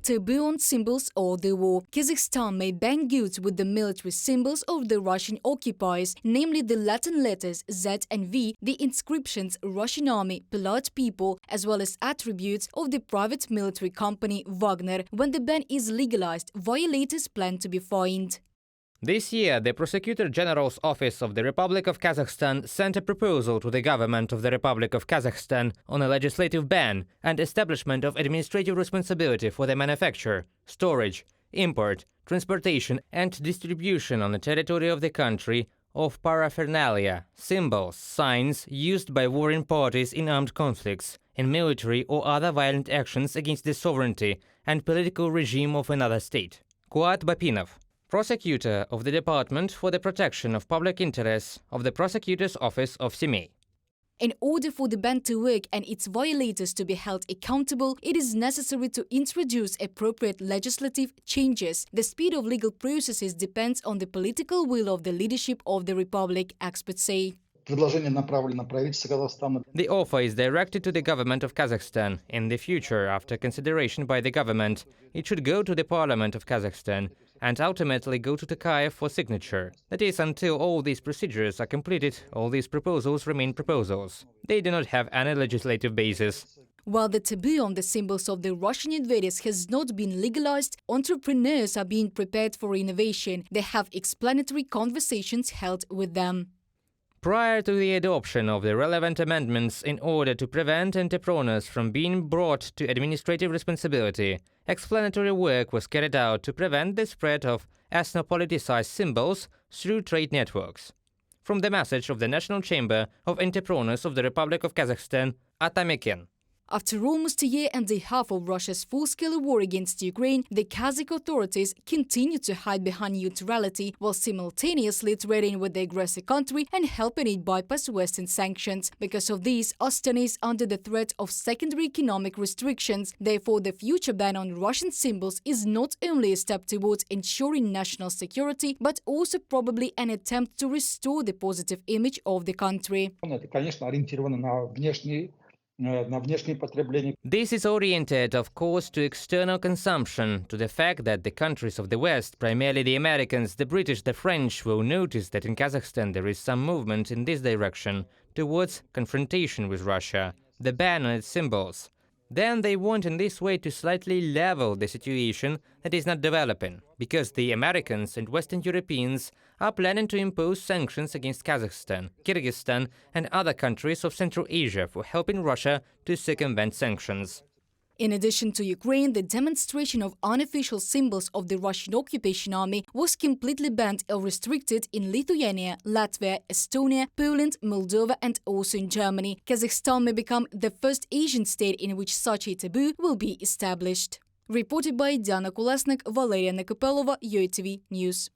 Taboo on symbols of the war. Kazakhstan may ban goods with the military symbols of the Russian occupiers, namely the Latin letters Z and V, the inscriptions Russian army, Pilat people, as well as attributes of the private military company Wagner. When the ban is legalized, violators plan to be fined. This year, the Prosecutor General's Office of the Republic of Kazakhstan sent a proposal to the government of the Republic of Kazakhstan on a legislative ban and establishment of administrative responsibility for the manufacture, storage, import, transportation and distribution on the territory of the country of paraphernalia, symbols, signs used by warring parties in armed conflicts, in military or other violent actions against the sovereignty and political regime of another state. Kuat Bapinov, Prosecutor of the Department for the Protection of Public Interests of the Prosecutor's Office of Semey. In order for the ban to work and its violators to be held accountable, it is necessary to introduce appropriate legislative changes. The speed of legal processes depends on the political will of the leadership of the Republic, experts say. The offer is directed to the government of Kazakhstan. In the future, after consideration by the government, it should go to the Parliament of Kazakhstan and ultimately go to Tokayev for signature. That is, until all these procedures are completed, all these proposals remain proposals. They do not have any legislative basis. While the taboo on the symbols of the Russian invaders has not been legalized, entrepreneurs are being prepared for innovation. They have explanatory conversations held with them. Prior to the adoption of the relevant amendments in order to prevent entrepreneurs from being brought to administrative responsibility, explanatory work was carried out to prevent the spread of ethno-politicized symbols through trade networks. From the message of the National Chamber of Entrepreneurs of the Republic of Kazakhstan, Atamikin. After almost a year and a half of Russia's full-scale war against Ukraine, the Kazakh authorities continue to hide behind neutrality while simultaneously trading with the aggressor country and helping it bypass Western sanctions. Because of this, Astana is under the threat of secondary economic restrictions. Therefore, the future ban on Russian symbols is not only a step towards ensuring national security, but also probably an attempt to restore the positive image of the country. This is oriented, of course, to external consumption, to the fact that the countries of the West, primarily the Americans, the British, the French, will notice that in Kazakhstan there is some movement in this direction towards confrontation with Russia, the ban on its symbols. Then they want in this way to slightly level the situation that is not developing, because the Americans and Western Europeans are planning to impose sanctions against Kazakhstan, Kyrgyzstan and other countries of Central Asia for helping Russia to circumvent sanctions. In addition to Ukraine, the demonstration of unofficial symbols of the Russian occupation army was completely banned or restricted in Lithuania, Latvia, Estonia, Poland, Moldova and also in Germany. Kazakhstan may become the first Asian state in which such a taboo will be established. Reported by Diana Kolesnik, Valeria Nekopelova, UATV News.